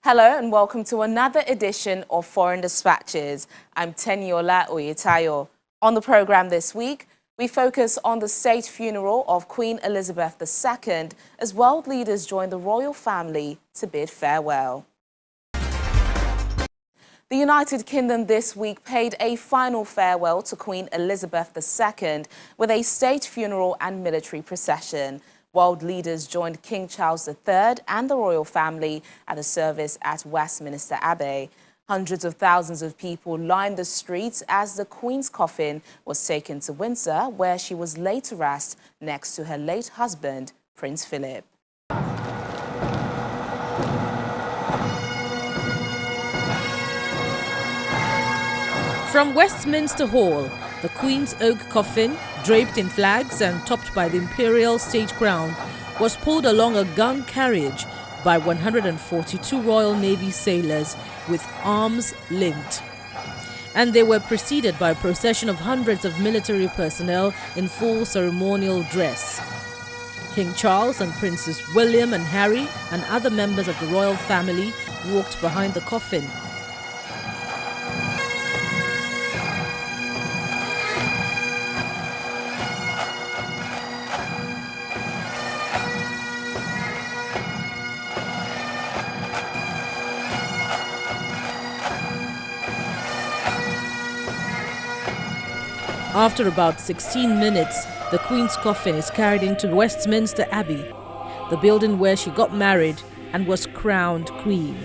Hello and welcome to another edition of Foreign Dispatches. I'm Teniola Oyetayo. On the programme this week, we focus on the state funeral of Queen Elizabeth II as world leaders join the royal family to bid farewell. The United Kingdom this week paid a final farewell to Queen Elizabeth II with a state funeral and military procession. World leaders joined King Charles III and the royal family at a service at Westminster Abbey. Hundreds of thousands of people lined the streets as the Queen's coffin was taken to Windsor, where she was laid to rest next to her late husband, Prince Philip. From Westminster Hall, the Queen's oak coffin, draped in flags and topped by the imperial state crown, was pulled along a gun carriage by 142 Royal Navy sailors with arms linked. And they were preceded by a procession of hundreds of military personnel in full ceremonial dress. King Charles and Princes William and Harry and other members of the royal family walked behind the coffin. After about 16 minutes, the Queen's coffin is carried into Westminster Abbey, the building where she got married and was crowned Queen.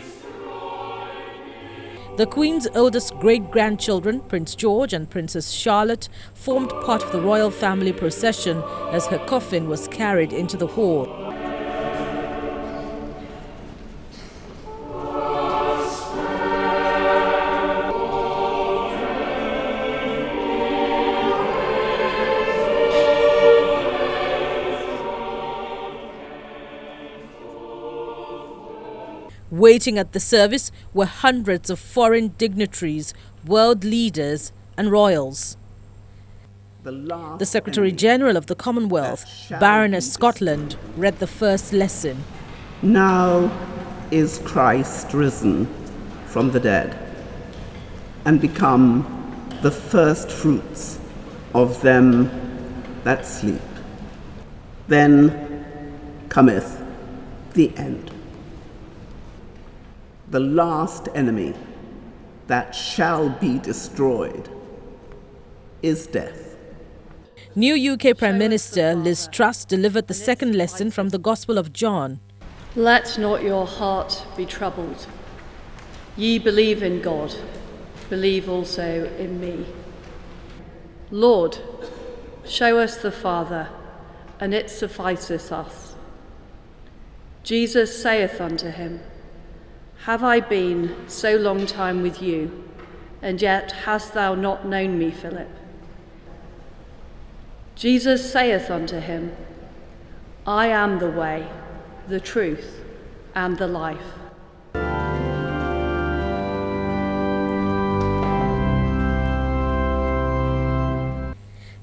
The Queen's oldest great-grandchildren, Prince George and Princess Charlotte, formed part of the royal family procession as her coffin was carried into the hall. Waiting at the service were hundreds of foreign dignitaries, world leaders and royals. The Secretary-General of the Commonwealth, Baroness Scotland, read the first lesson. Now is Christ risen from the dead and become the first fruits of them that sleep. Then cometh the end. The last enemy that shall be destroyed is death. New UK Prime Minister Liz Truss delivered the second lesson from the Gospel of John. Let not your heart be troubled. Ye believe in God, believe also in me. Lord, show us the Father, and it sufficeth us. Jesus saith unto him, Have I been so long time with you, and yet hast thou not known me, Philip? Jesus saith unto him, I am the way, the truth, and the life.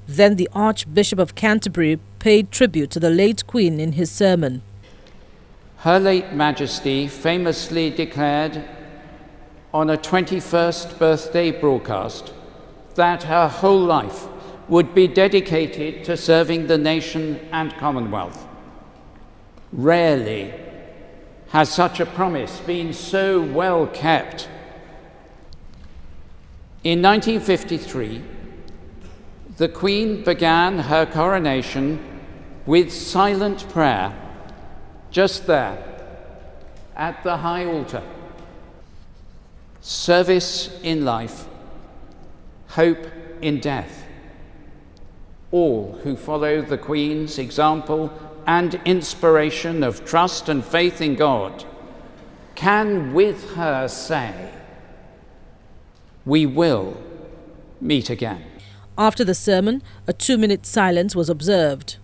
Then the Archbishop of Canterbury paid tribute to the late Queen in his sermon. Her late Majesty famously declared on a 21st birthday broadcast that her whole life would be dedicated to serving the nation and Commonwealth. Rarely has such a promise been so well kept. In 1953, the Queen began her coronation with silent prayer just there, at the high altar. Service in life, hope in death. All who follow the Queen's example and inspiration of trust and faith in God can with her say, we will meet again. After the sermon, a 2-minute silence was observed.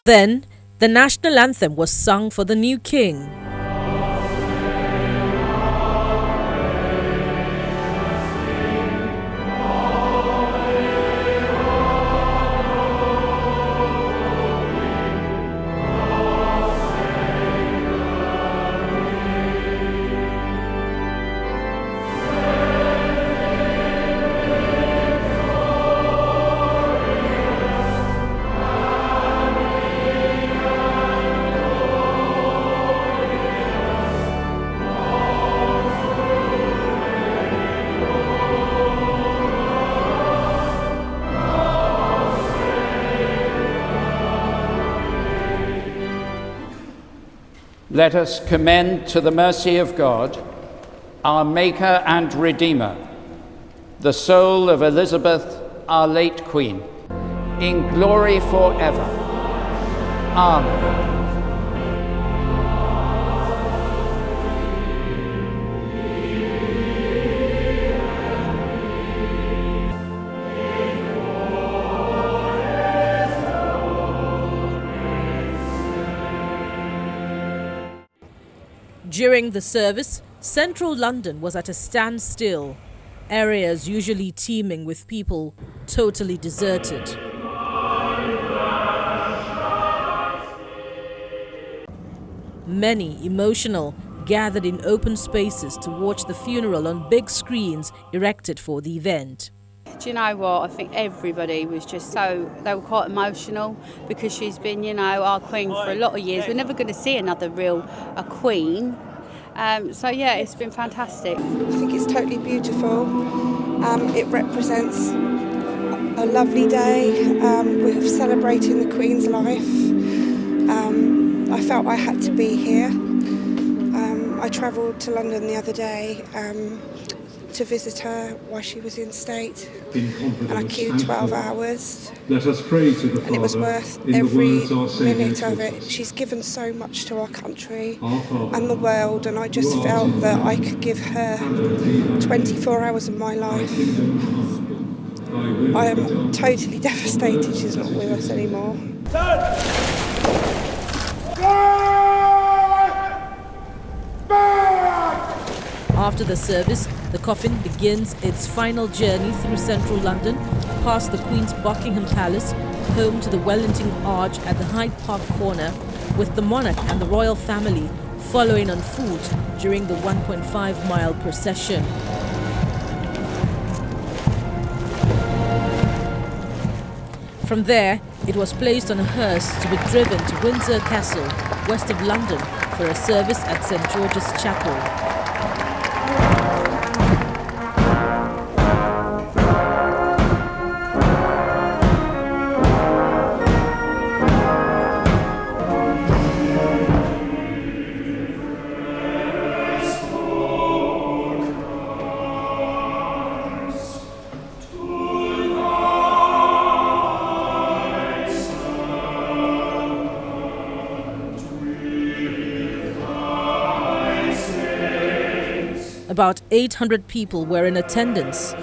Then, the national anthem was sung for the new king. Let us commend to the mercy of God, our Maker and Redeemer, the soul of Elizabeth, our late Queen, in glory forever. Amen. During the service, central London was at a standstill, areas usually teeming with people totally deserted. Many, emotional, gathered in open spaces to watch the funeral on big screens erected for the event. Do you know what? I think everybody was just they were quite emotional because she's been, our queen for a lot of years. We're never going to see another a queen. So yeah, it's been fantastic. I think it's totally beautiful. It represents a lovely day. We're celebrating the Queen's life. I felt I had to be here. I travelled to London the other day to visit her while she was in state, and I queued 12 hours. Let us pray to the Father, and it was worth every minute of it. She's given so much to our country and the world, and I just felt that I could give her 24 hours of my life. I am totally devastated she's not with us anymore. After the service, the coffin begins its final journey through central London, past the Queen's Buckingham Palace, home to the Wellington Arch at the Hyde Park corner, with the monarch and the royal family following on foot during the 1.5-mile procession. From there, it was placed on a hearse to be driven to Windsor Castle, west of London, for a service at St. George's Chapel. About 800 people were in attendance.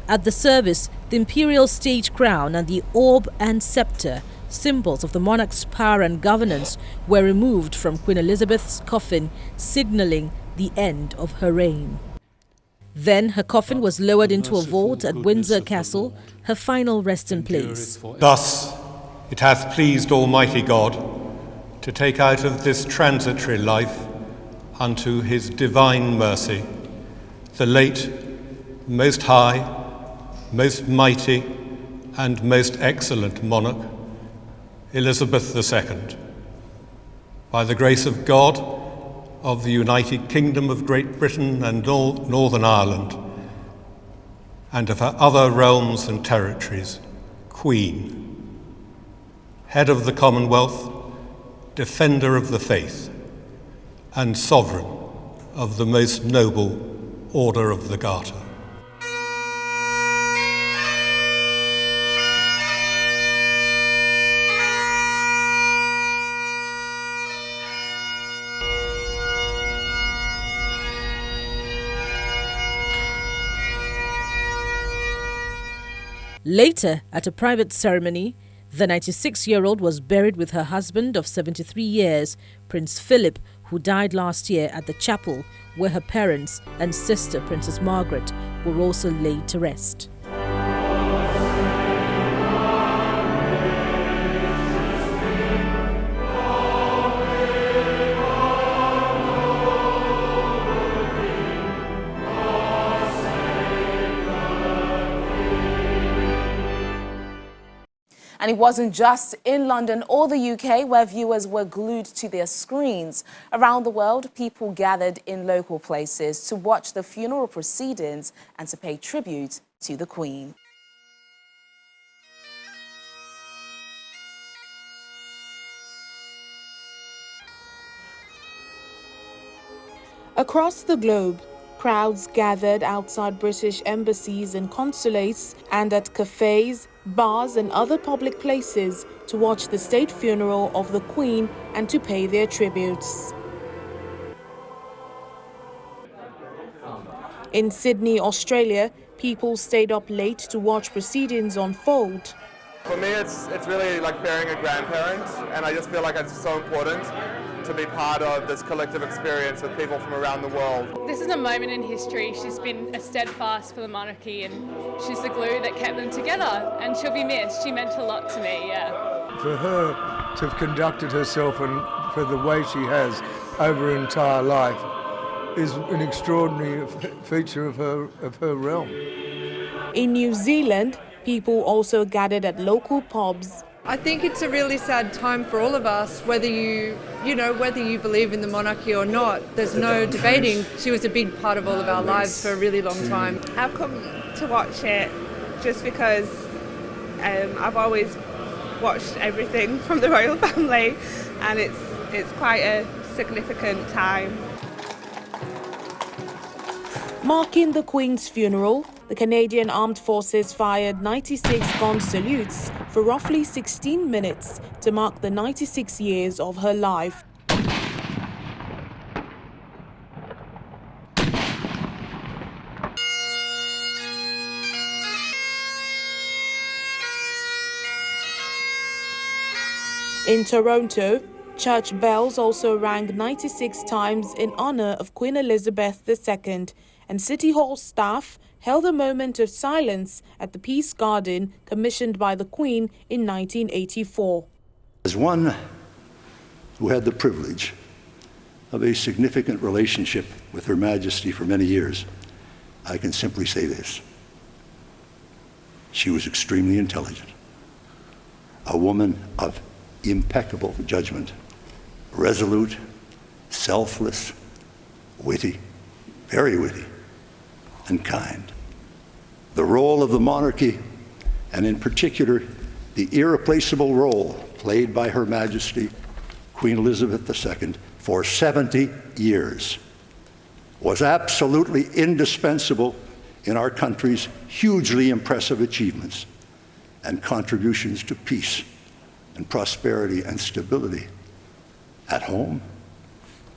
At the service, the imperial state crown and the orb and scepter, symbols of the monarch's power and governance, were removed from Queen Elizabeth's coffin, signalling the end of her reign. Then her coffin was lowered into a vault at Windsor Castle, her final resting place. Thus it hath pleased Almighty God to take out of this transitory life unto his divine mercy the late, most high, most mighty, and most excellent monarch, Elizabeth II, by the grace of God, of the United Kingdom of Great Britain and Northern Ireland, and of her other realms and territories, Queen, head of the Commonwealth, defender of the faith, and sovereign of the most noble Order of the Garter. Later, at a private ceremony, the 96-year-old was buried with her husband of 73 years, Prince Philip, who died last year at the chapel where her parents and sister, Princess Margaret, were also laid to rest. And it wasn't just in London or the UK where viewers were glued to their screens. Around the world, people gathered in local places to watch the funeral proceedings and to pay tribute to the Queen. Across the globe, crowds gathered outside British embassies and consulates and at cafes, bars and other public places to watch the state funeral of the Queen and to pay their tributes. In Sydney, Australia, people stayed up late to watch proceedings unfold. For me, it's really like burying a grandparent, and I just feel like it's so important to be part of this collective experience with people from around the world. This is a moment in history. She's been a steadfast for the monarchy, and she's the glue that kept them together, and she'll be missed. She meant a lot to me, yeah. For her to have conducted herself and for the way she has over her entire life is an extraordinary feature of her realm. In New Zealand, people also gathered at local pubs. I think it's a really sad time for all of us, whether you believe in the monarchy or not. There's no debating. She was a big part of all of our lives for a really long time. I've come to watch it just because I've always watched everything from the royal family, and it's quite a significant time. Marking the Queen's funeral, the Canadian Armed Forces fired 96 gun salutes for roughly 16 minutes to mark the 96 years of her life. In Toronto, church bells also rang 96 times in honor of Queen Elizabeth II, and City Hall staff held a moment of silence at the Peace Garden commissioned by the Queen in 1984. As one who had the privilege of a significant relationship with Her Majesty for many years, I can simply say this. She was extremely intelligent, a woman of impeccable judgment, resolute, selfless, witty, very witty, and kind. The role of the monarchy, and in particular, the irreplaceable role played by Her Majesty, Queen Elizabeth II, for 70 years, was absolutely indispensable in our country's hugely impressive achievements and contributions to peace and prosperity and stability at home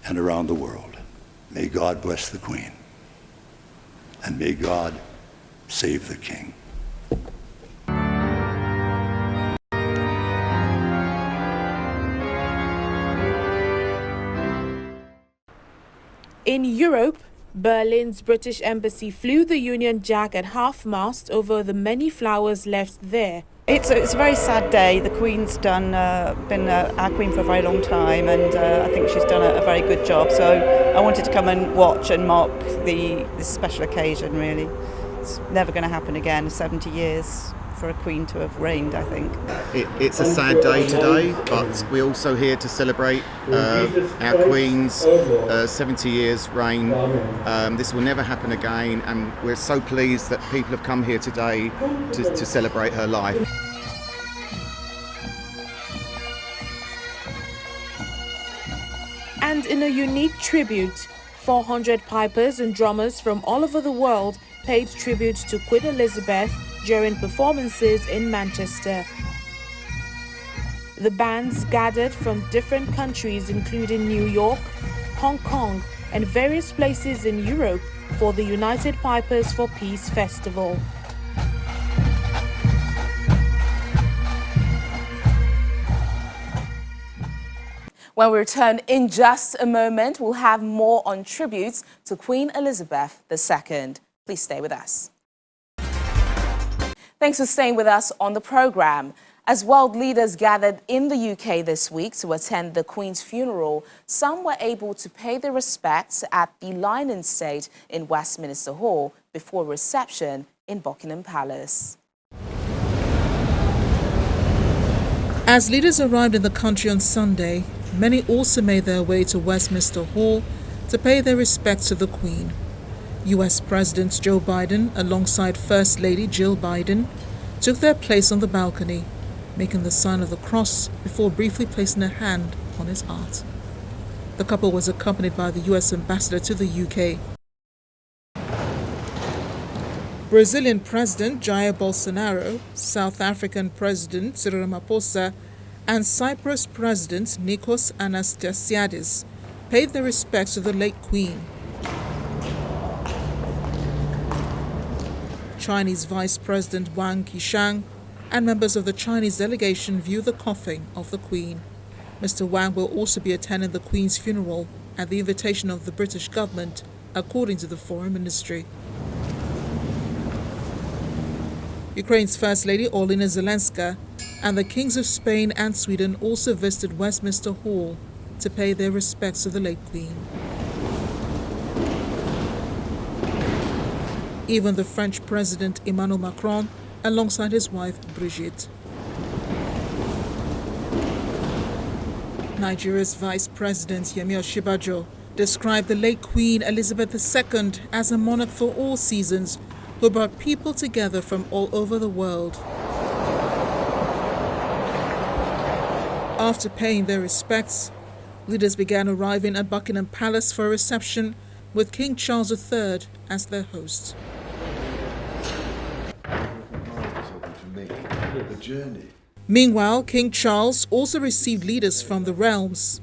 and around the world. May God bless the Queen, and may God save the King. In Europe, Berlin's British Embassy flew the Union Jack at half-mast over the many flowers left there. It's a very sad day. The Queen's been our Queen for a very long time, and I think she's done a very good job. So I wanted to come and watch and mark this special occasion, really. It's never going to happen again, 70 years for a Queen to have reigned, I think. It's a sad day today, but we're also here to celebrate our Queen's 70 years reign. This will never happen again, and we're so pleased that people have come here today to celebrate her life. And in a unique tribute, 400 pipers and drummers from all over the world paid tribute to Queen Elizabeth during performances in Manchester. The bands gathered from different countries including New York, Hong Kong and various places in Europe for the United Pipers for Peace Festival. When we return in just a moment, we'll have more on tributes to Queen Elizabeth II. Please stay with us. Thanks for staying with us on the programme. As world leaders gathered in the UK this week to attend the Queen's funeral, some were able to pay their respects at the Lion State in Westminster Hall before reception in Buckingham Palace. As leaders arrived in the country on Sunday, many also made their way to Westminster Hall to pay their respects to the Queen. US President Joe Biden, alongside First Lady Jill Biden, took their place on the balcony, making the sign of the cross before briefly placing a hand on his heart. The couple was accompanied by the US ambassador to the UK. Brazilian President Jair Bolsonaro, South African President Cyril Ramaphosa, and Cyprus President Nikos Anastasiadis paid their respects to the late Queen. Chinese Vice President Wang Qishan and members of the Chinese delegation view the coffin of the Queen. Mr. Wang will also be attending the Queen's funeral at the invitation of the British government, according to the Foreign Ministry. Ukraine's First Lady Olena Zelenska and the Kings of Spain and Sweden also visited Westminster Hall to pay their respects to the late Queen. Even the French President Emmanuel Macron, alongside his wife Brigitte. Nigeria's Vice President Yemi Osinbajo described the late Queen Elizabeth II as a monarch for all seasons who brought people together from all over the world. After paying their respects, leaders began arriving at Buckingham Palace for a reception with King Charles III as their host. Meanwhile, King Charles also received leaders from the realms.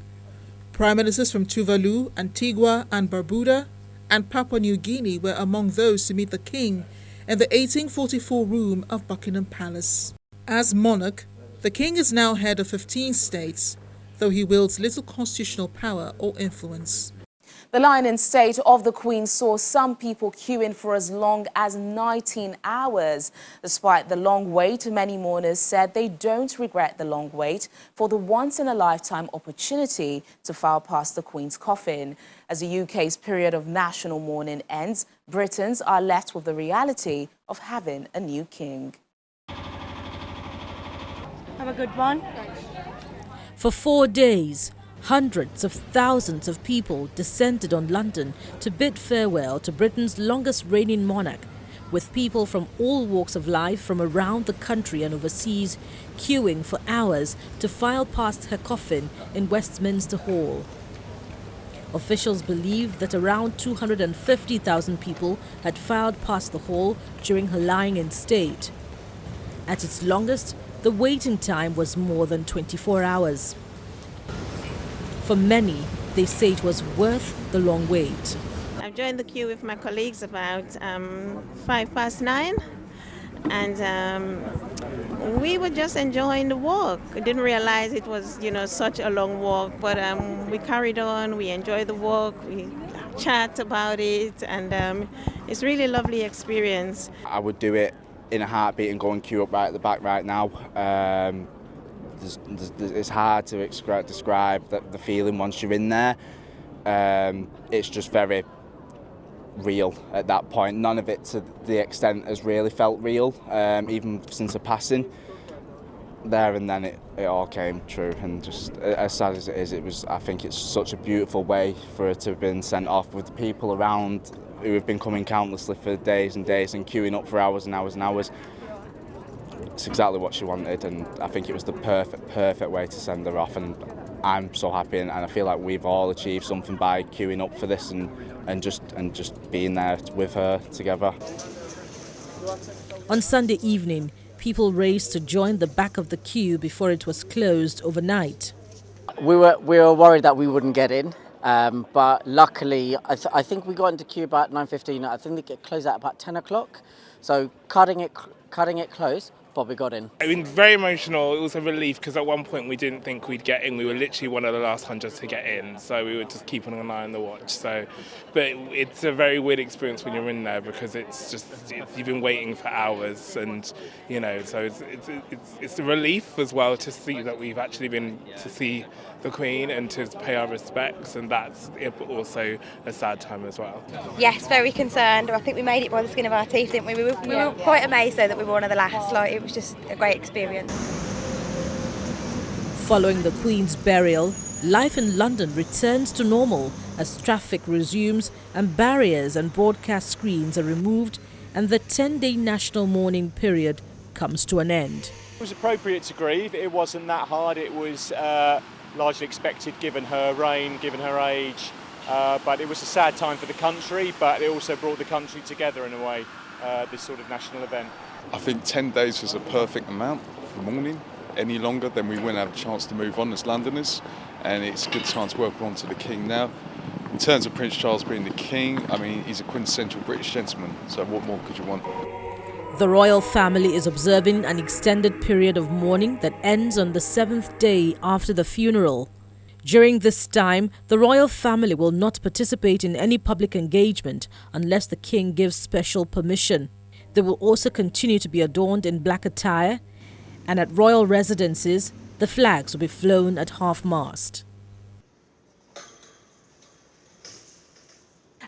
Prime ministers from Tuvalu, Antigua and Barbuda, and Papua New Guinea were among those to meet the king in the 1844 room of Buckingham Palace. As monarch, the king is now head of 15 states, though he wields little constitutional power or influence. The lying in state of the Queen saw some people queuing for as long as 19 hours. Despite the long wait, many mourners said they don't regret the long wait for the once-in-a-lifetime opportunity to file past the Queen's coffin. As the UK's period of national mourning ends, Britons are left with the reality of having a new king. Have a good one. For 4 days, hundreds of thousands of people descended on London to bid farewell to Britain's longest reigning monarch, with people from all walks of life from around the country and overseas queuing for hours to file past her coffin in Westminster Hall. Officials believe that around 250,000 people had filed past the hall during her lying in state. At its longest, the waiting time was more than 24 hours. For many, they say it was worth the long wait. I've joined the queue with my colleagues about 9:05, and we were just enjoying the walk. I didn't realize it was, such a long walk, but we carried on. We enjoyed the walk. We chat about it, and it's really a lovely experience. I would do it in a heartbeat and go and queue up right at the back right now. It's hard to describe the feeling once you're in there. It's just very real at that point. None of it to the extent has really felt real, even since the passing. There and then it all came true, and just as sad as it is, I think it's such a beautiful way for her to have been sent off with the people around who have been coming countlessly for days and days and queuing up for hours and hours and hours. It's exactly what she wanted, and I think it was the perfect way to send her off, and I'm so happy, and I feel like we've all achieved something by queuing up for this and just being there with her together. On Sunday evening, people raced to join the back of the queue before it was closed overnight. We were worried that we wouldn't get in, but luckily I think we got into queue about 9:15. I think they get closed at about 10 o'clock. So cutting it close, but we got in. I mean, very emotional. It was a relief because at one point we didn't think we'd get in. We were literally one of the last 100 to get in, so we were just keeping an eye on the watch. So, but it's a very weird experience when you're in there because you've been waiting for hours, and so it's a relief as well to see that we've actually been to see the Queen and to pay our respects, and that's also a sad time as well. Yes, very concerned. I think we made it by the skin of our teeth, didn't we? We were quite amazed though that we were one of the last. It was just a great experience. Following the Queen's burial, life in London returns to normal as traffic resumes and barriers and broadcast screens are removed, and the 10-day national mourning period comes to an end. It was appropriate to grieve. It wasn't that hard. It was largely expected given her reign, given her age. But it was a sad time for the country, but it also brought the country together in a way, this sort of national event. I think 10 days was a perfect amount for mourning. Any longer, then we wouldn't have a chance to move on as Londoners, and it's a good time to welcome on to the King now. In terms of Prince Charles being the King, I mean, he's a quintessential British gentleman, so what more could you want? The royal family is observing an extended period of mourning that ends on the 7th day after the funeral. During this time, the royal family will not participate in any public engagement unless the King gives special permission. They will also continue to be adorned in black attire, and at royal residences, the flags will be flown at half-mast.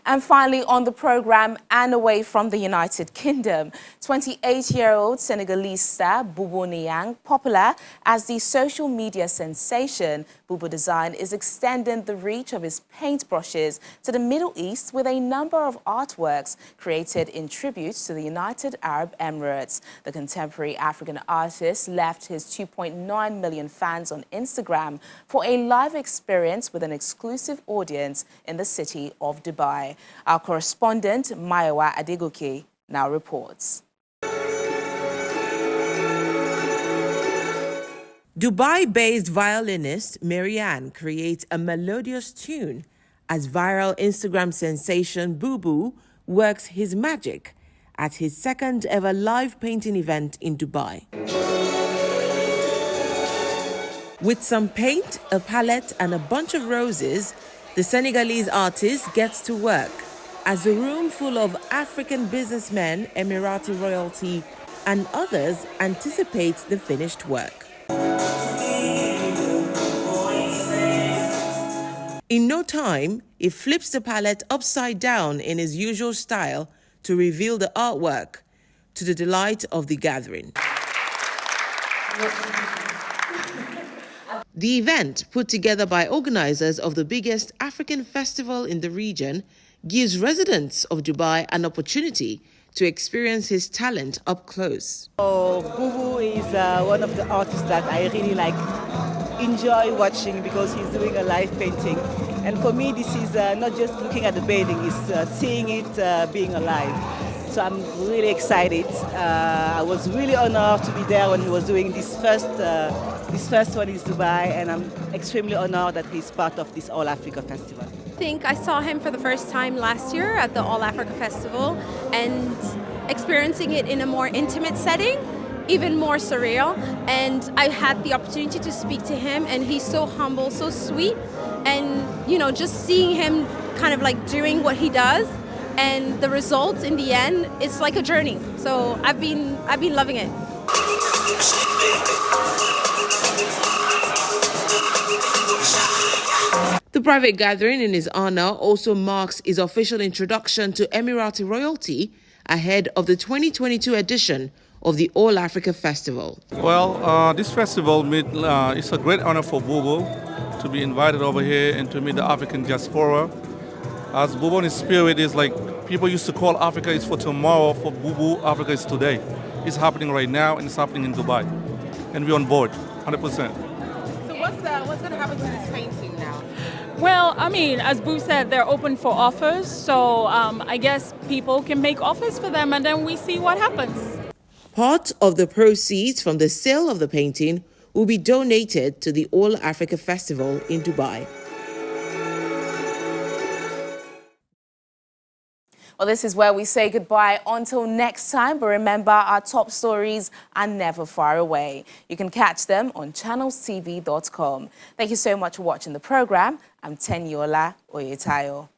And finally on the program, and away from the United Kingdom, 28-year-old Senegalese star Boubou Niang, popular as the social media sensation Boubou Design, is extending the reach of his paintbrushes to the Middle East with a number of artworks created in tribute to the United Arab Emirates. The contemporary African artist left his 2.9 million fans on Instagram for a live experience with an exclusive audience in the city of Dubai. Our correspondent, Mayowa Adegoke, now reports. Dubai-based violinist Marianne creates a melodious tune as viral Instagram sensation Boubou works his magic at his second ever live painting event in Dubai. With some paint, a palette and a bunch of roses, the Senegalese artist gets to work as a room full of African businessmen, Emirati royalty, and others anticipates the finished work. In no time, he flips the palette upside down in his usual style to reveal the artwork, to the delight of the gathering. The event, put together by organizers of the biggest African festival in the region, gives residents of Dubai an opportunity to experience his talent up close. Boubou is one of the artists that I really enjoy watching because he's doing a live painting. And for me, this is not just looking at the painting, it's seeing it being alive. So I'm really excited. I was really honored to be there when he was doing this first one in Dubai, and I'm extremely honored that he's part of this All Africa Festival. I think I saw him for the first time last year at the All Africa Festival, and experiencing it in a more intimate setting, even more surreal. And I had the opportunity to speak to him, and he's so humble, so sweet, and just seeing him kind of doing what he does. And the results in the end, it's like a journey. So I've been loving it. The private gathering in his honor also marks his official introduction to Emirati royalty ahead of the 2022 edition of the All Africa Festival. Well, this festival it's a great honor for Boubou to be invited over here and to meet the African diaspora. As Boubou in his spirit is people used to call Africa is for tomorrow. For Boubou, Africa is today. It's happening right now, and it's happening in Dubai. And we're on board, 100%. So what's going to happen to this painting now? Well, I mean, as Boo said, they're open for offers. So I guess people can make offers for them, and then we see what happens. Part of the proceeds from the sale of the painting will be donated to the All Africa Festival in Dubai. Well, this is where we say goodbye until next time. But remember, our top stories are never far away. You can catch them on channelstv.com. Thank you so much for watching the program. I'm Tenyola Oyetayo.